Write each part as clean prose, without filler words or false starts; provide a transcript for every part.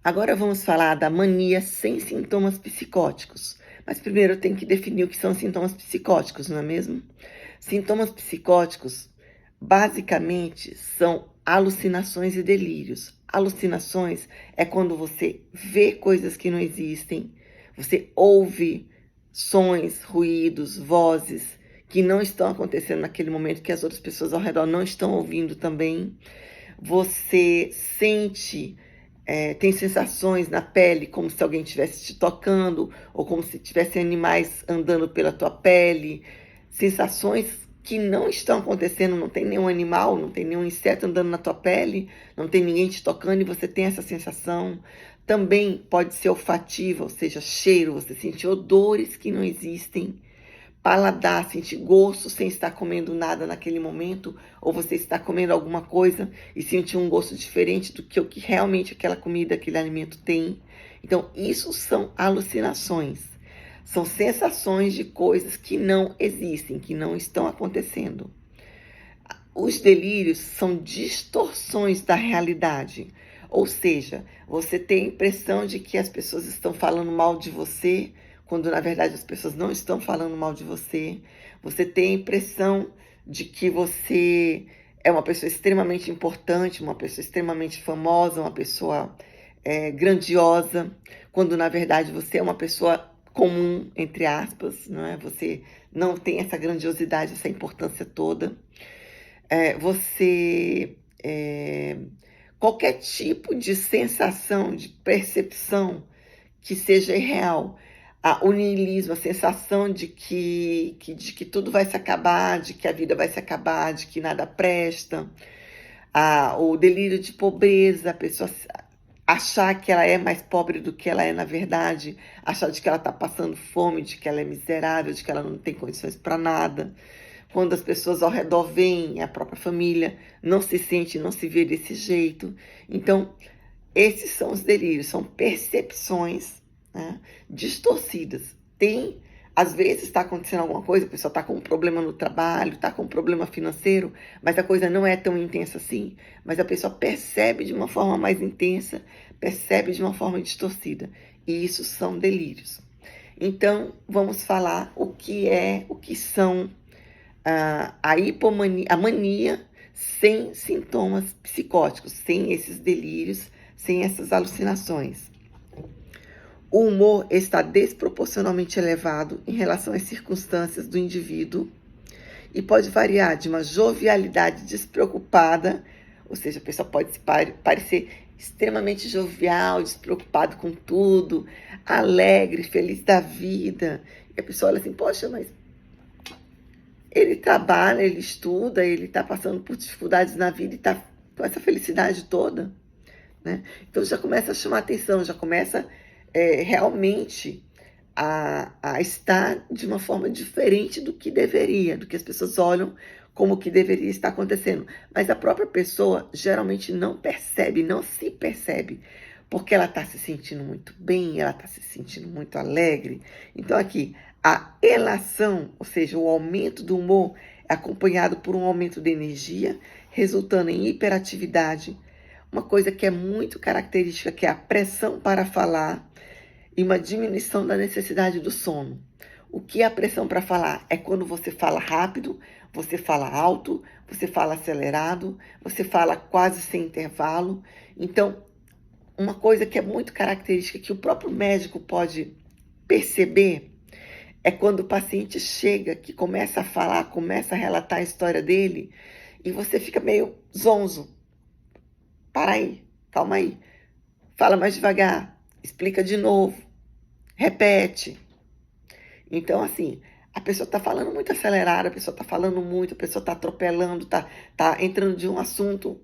Agora vamos falar da mania sem sintomas psicóticos. Mas primeiro eu tenho que definir o que são sintomas psicóticos, não é mesmo? Sintomas psicóticos, basicamente, são alucinações e delírios. Alucinações é quando você vê coisas que não existem, você ouve sons, ruídos, vozes que não estão acontecendo naquele momento, que as outras pessoas ao redor não estão ouvindo também. Você sente, tem sensações na pele, como se alguém estivesse te tocando, ou como se tivessem animais andando pela tua pele. Sensações que não estão acontecendo, não tem nenhum animal, não tem nenhum inseto andando na tua pele, não tem ninguém te tocando e você tem essa sensação. Também pode ser olfativa, ou seja, cheiro, você sente odores que não existem. Paladar, sentir gosto sem estar comendo nada naquele momento, ou você está comendo alguma coisa e sentir um gosto diferente do que o que realmente aquela comida, aquele alimento tem. Então, isso são alucinações. São sensações de coisas que não existem, que não estão acontecendo. Os delírios são distorções da realidade. Ou seja, você tem a impressão de que as pessoas estão falando mal de você, quando na verdade as pessoas não estão falando mal de você. Você tem a impressão de que você é uma pessoa extremamente importante, uma pessoa extremamente famosa, uma pessoa grandiosa, quando na verdade você é uma pessoa comum, entre aspas, não é? Você não tem essa grandiosidade, essa importância toda. Você qualquer tipo de sensação, de percepção que seja irreal, o niilismo, a sensação de que tudo vai se acabar, de que a vida vai se acabar, de que nada presta, o delírio de pobreza, a pessoa achar que ela é mais pobre do que ela é na verdade, achar de que ela está passando fome, de que ela é miserável, de que ela não tem condições para nada. Quando as pessoas ao redor veem, a própria família não se sente, não se vê desse jeito. Então, esses são os delírios, são percepções, né, distorcidas. Às vezes está acontecendo alguma coisa, a pessoa está com um problema no trabalho, está com um problema financeiro, mas a coisa não é tão intensa assim. Mas a pessoa percebe de uma forma mais intensa, percebe de uma forma distorcida. E isso são delírios. Então, vamos falar o que são a hipomania, a mania sem sintomas psicóticos, sem esses delírios, sem essas alucinações. O humor está desproporcionalmente elevado em relação às circunstâncias do indivíduo e pode variar de uma jovialidade despreocupada, ou seja, a pessoa pode parecer extremamente jovial, despreocupado com tudo, alegre, feliz da vida. E a pessoa olha assim, poxa, mas ele trabalha, ele estuda, ele está passando por dificuldades na vida e está com essa felicidade toda, né? Então já começa a chamar atenção, já começa realmente a estar de uma forma diferente do que deveria, do que as pessoas olham como que deveria estar acontecendo. Mas a própria pessoa geralmente não percebe, não se percebe, porque ela está se sentindo muito bem, ela está se sentindo muito alegre. Então aqui, a elação, ou seja, o aumento do humor, é acompanhado por um aumento de energia, resultando em hiperatividade. Uma coisa que é muito característica, que é a pressão para falar, e uma diminuição da necessidade do sono. O que é a pressão para falar? É quando você fala rápido, você fala alto, você fala acelerado, você fala quase sem intervalo. Então, uma coisa que é muito característica, que o próprio médico pode perceber, é quando o paciente chega, que começa a falar, começa a relatar a história dele, e você fica meio zonzo. Para aí, calma aí. Fala mais devagar, explica de novo, repete. Então, assim, a pessoa está falando muito acelerada, a pessoa está falando muito, a pessoa está atropelando, tá entrando de um assunto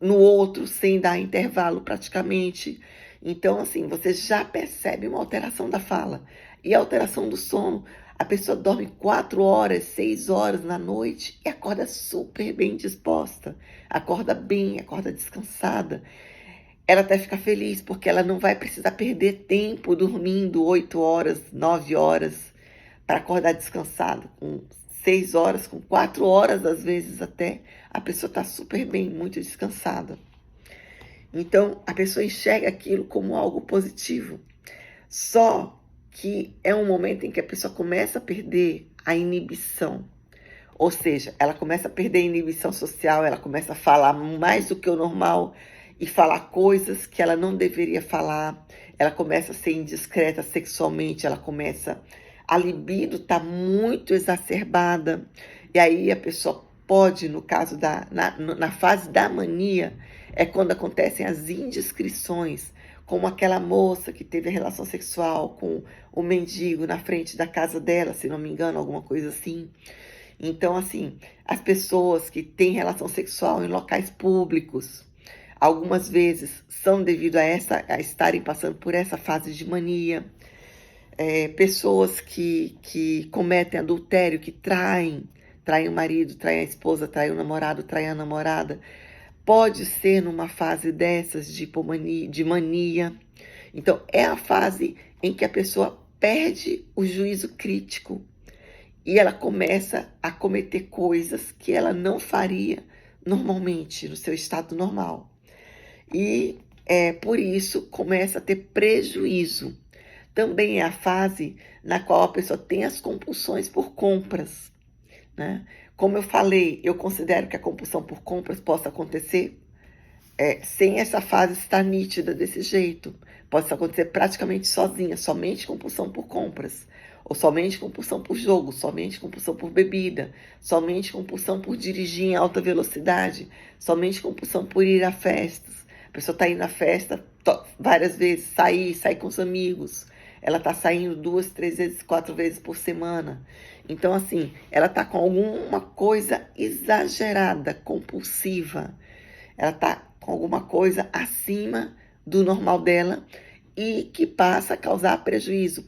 no outro sem dar intervalo praticamente. Então, assim, você já percebe uma alteração da fala. E a alteração do sono, a pessoa dorme 4 horas, 6 horas na noite e acorda super bem disposta. Acorda bem, acorda descansada. Ela até fica feliz, porque ela não vai precisar perder tempo dormindo 8 horas, 9 horas, para acordar descansado, com 6 horas, com 4 horas, às vezes até, a pessoa está super bem, muito descansada. Então, a pessoa enxerga aquilo como algo positivo. Só que é um momento em que a pessoa começa a perder a inibição. Ou seja, ela começa a perder a inibição social, ela começa a falar mais do que o normal e falar coisas que ela não deveria falar. Ela começa a ser indiscreta sexualmente, a libido está muito exacerbada. E aí a pessoa pode, no caso na fase da mania, é quando acontecem as indiscrições, como aquela moça que teve a relação sexual com o mendigo na frente da casa dela, se não me engano, alguma coisa assim. Então, assim, as pessoas que têm relação sexual em locais públicos, algumas vezes são devido a estarem passando por essa fase de mania. Pessoas que cometem adultério, que traem o marido, traem a esposa, traem o namorado, traem a namorada, pode ser numa fase dessas de hipomania, de mania. Então, é a fase em que a pessoa perde o juízo crítico e ela começa a cometer coisas que ela não faria normalmente, no seu estado normal. E por isso começa a ter prejuízo. Também é a fase na qual a pessoa tem as compulsões por compras, né? Como eu falei, eu considero que a compulsão por compras possa acontecer sem essa fase estar nítida desse jeito. Pode acontecer praticamente sozinha, somente compulsão por compras, ou somente compulsão por jogo, somente compulsão por bebida, somente compulsão por dirigir em alta velocidade, somente compulsão por ir a festas. A pessoa está indo à festa várias vezes, sair com os amigos. Ela está saindo 2, 3 vezes, 4 vezes por semana. Então, assim, ela está com alguma coisa exagerada, compulsiva. Ela está com alguma coisa acima do normal dela e que passa a causar prejuízo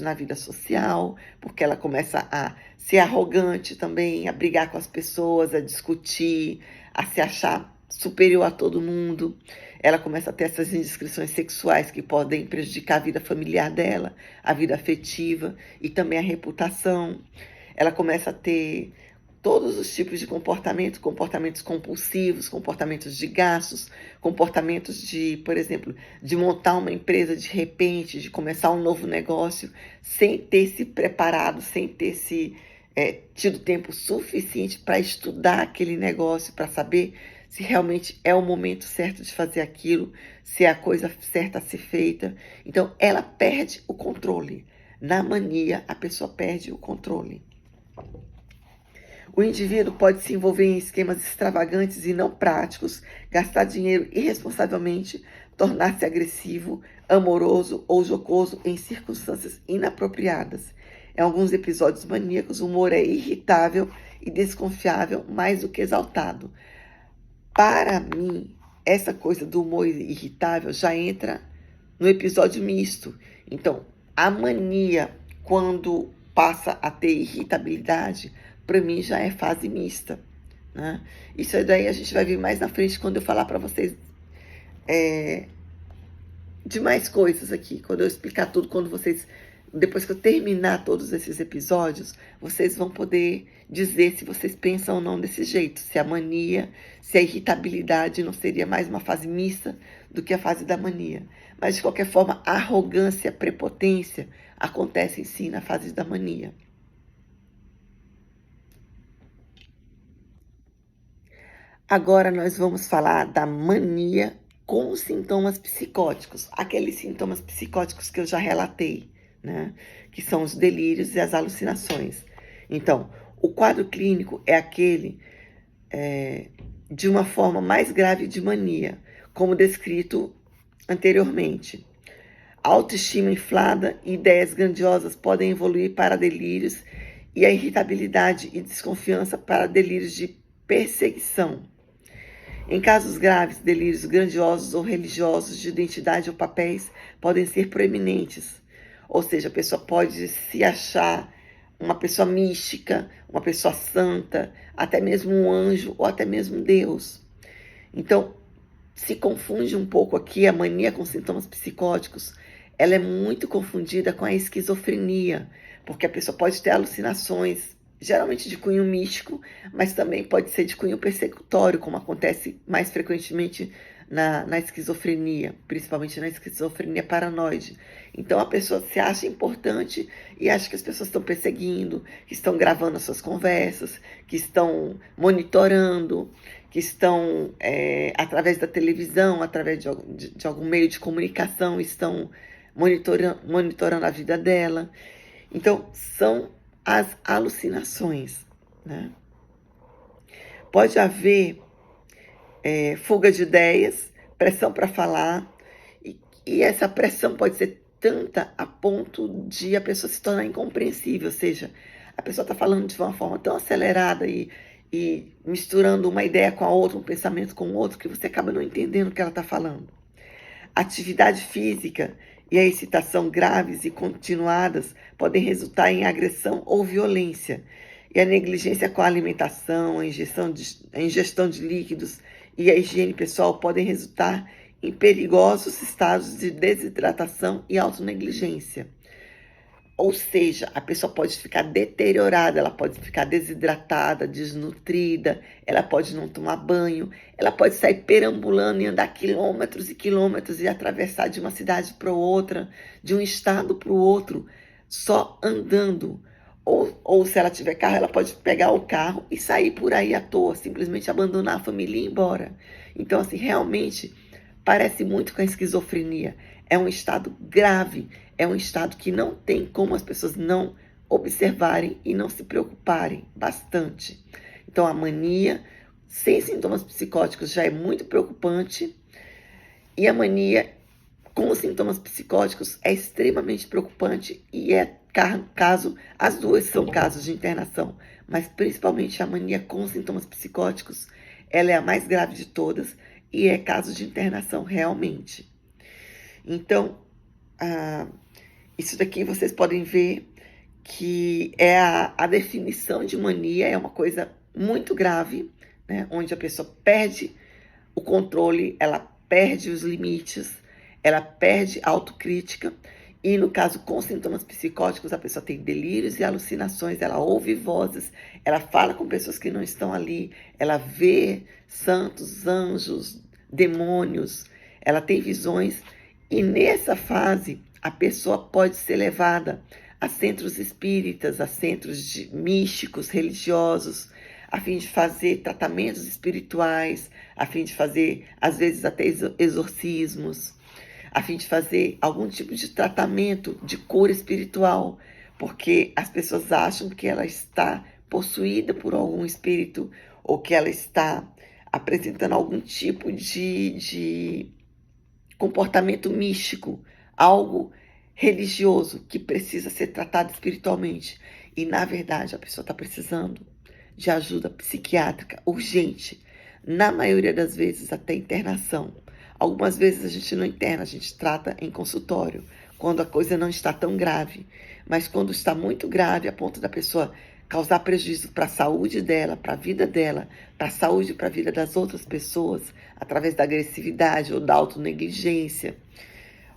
na vida social, porque ela começa a ser arrogante também, a brigar com as pessoas, a discutir, a se achar superior a todo mundo. Ela começa a ter essas indiscrições sexuais que podem prejudicar a vida familiar dela, a vida afetiva e também a reputação. Ela começa a ter todos os tipos de comportamentos compulsivos, comportamentos de gastos, comportamentos de, por exemplo, de montar uma empresa de repente, de começar um novo negócio, sem ter se preparado, sem ter tido tempo suficiente para estudar aquele negócio, para saber se realmente é o momento certo de fazer aquilo, se é a coisa certa a ser feita. Então, ela perde o controle. Na mania, a pessoa perde o controle. O indivíduo pode se envolver em esquemas extravagantes e não práticos, gastar dinheiro irresponsavelmente, tornar-se agressivo, amoroso ou jocoso em circunstâncias inapropriadas. Em alguns episódios maníacos, o humor é irritável e desconfiável mais do que exaltado. Para mim, essa coisa do humor irritável já entra no episódio misto. Então, a mania, quando passa a ter irritabilidade, para mim já é fase mista, né? Isso daí a gente vai ver mais na frente quando eu falar para vocês de mais coisas aqui, quando eu explicar tudo, depois que eu terminar todos esses episódios, vocês vão poder dizer se vocês pensam ou não desse jeito, se a mania, se a irritabilidade não seria mais uma fase mista do que a fase da mania. Mas, de qualquer forma, a arrogância, a prepotência acontecem sim na fase da mania. Agora nós vamos falar da mania com sintomas psicóticos, aqueles sintomas psicóticos que eu já relatei, né? Que são os delírios e as alucinações. Então, o quadro clínico é aquele de uma forma mais grave de mania, como descrito anteriormente. A autoestima inflada e ideias grandiosas podem evoluir para delírios e a irritabilidade e desconfiança para delírios de perseguição. Em casos graves, delírios grandiosos ou religiosos de identidade ou papéis podem ser proeminentes. Ou seja, a pessoa pode se achar uma pessoa mística, uma pessoa santa, até mesmo um anjo ou até mesmo Deus. Então, se confunde um pouco aqui a mania com sintomas psicóticos. Ela é muito confundida com a esquizofrenia, porque a pessoa pode ter alucinações, geralmente de cunho místico, mas também pode ser de cunho persecutório, como acontece mais frequentemente na esquizofrenia, principalmente na esquizofrenia paranoide. Então a pessoa se acha importante e acha que as pessoas estão perseguindo, que estão gravando as suas conversas, que estão monitorando, que estão, através da televisão, através de algum meio de comunicação, estão monitorando a vida dela. Então, são as alucinações, né? Pode haver fuga de ideias, pressão para falar, e essa pressão pode ser tanta a ponto de a pessoa se tornar incompreensível, ou seja, a pessoa está falando de uma forma tão acelerada e misturando uma ideia com a outra, um pensamento com o outro, que você acaba não entendendo o que ela está falando. Atividade física e a excitação graves e continuadas podem resultar em agressão ou violência. E a negligência com a alimentação, a ingestão de líquidos e a higiene pessoal podem resultar em perigosos estados de desidratação e autonegligência. Ou seja, a pessoa pode ficar deteriorada, ela pode ficar desidratada, desnutrida, ela pode não tomar banho, ela pode sair perambulando e andar quilômetros e quilômetros e atravessar de uma cidade para outra, de um estado para o outro, só andando. Ou se ela tiver carro, ela pode pegar o carro e sair por aí à toa, simplesmente abandonar a família e ir embora. Então, assim, realmente parece muito com a esquizofrenia. É um estado grave, é um estado que não tem como as pessoas não observarem e não se preocuparem bastante. Então, a mania sem sintomas psicóticos já é muito preocupante, e a mania com sintomas psicóticos é extremamente preocupante, e as duas são casos de internação, mas principalmente a mania com sintomas psicóticos, ela é a mais grave de todas e é caso de internação realmente. Então, isso daqui vocês podem ver que é a definição de mania, é uma coisa muito grave, né? Onde a pessoa perde o controle, ela perde os limites, ela perde a autocrítica, e no caso com sintomas psicóticos, a pessoa tem delírios e alucinações, ela ouve vozes, ela fala com pessoas que não estão ali, ela vê santos, anjos, demônios, ela tem visões, e nessa fase a pessoa pode ser levada a centros espíritas, a centros místicos, religiosos, a fim de fazer tratamentos espirituais, a fim de fazer, às vezes, até exorcismos, a fim de fazer algum tipo de tratamento de cura espiritual, porque as pessoas acham que ela está possuída por algum espírito ou que ela está apresentando algum tipo de comportamento místico, algo religioso que precisa ser tratado espiritualmente. E, na verdade, a pessoa está precisando de ajuda psiquiátrica urgente. Na maioria das vezes, até internação. Algumas vezes a gente não interna, a gente trata em consultório, quando a coisa não está tão grave. Mas quando está muito grave, a ponto da pessoa causar prejuízo para a saúde dela, para a vida dela, para a saúde e para a vida das outras pessoas, através da agressividade ou da autonegligência,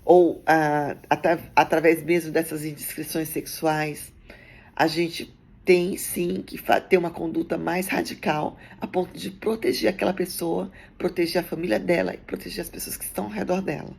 ou através mesmo dessas indiscrições sexuais, a gente tem sim que ter uma conduta mais radical, a ponto de proteger aquela pessoa, proteger a família dela e proteger as pessoas que estão ao redor dela.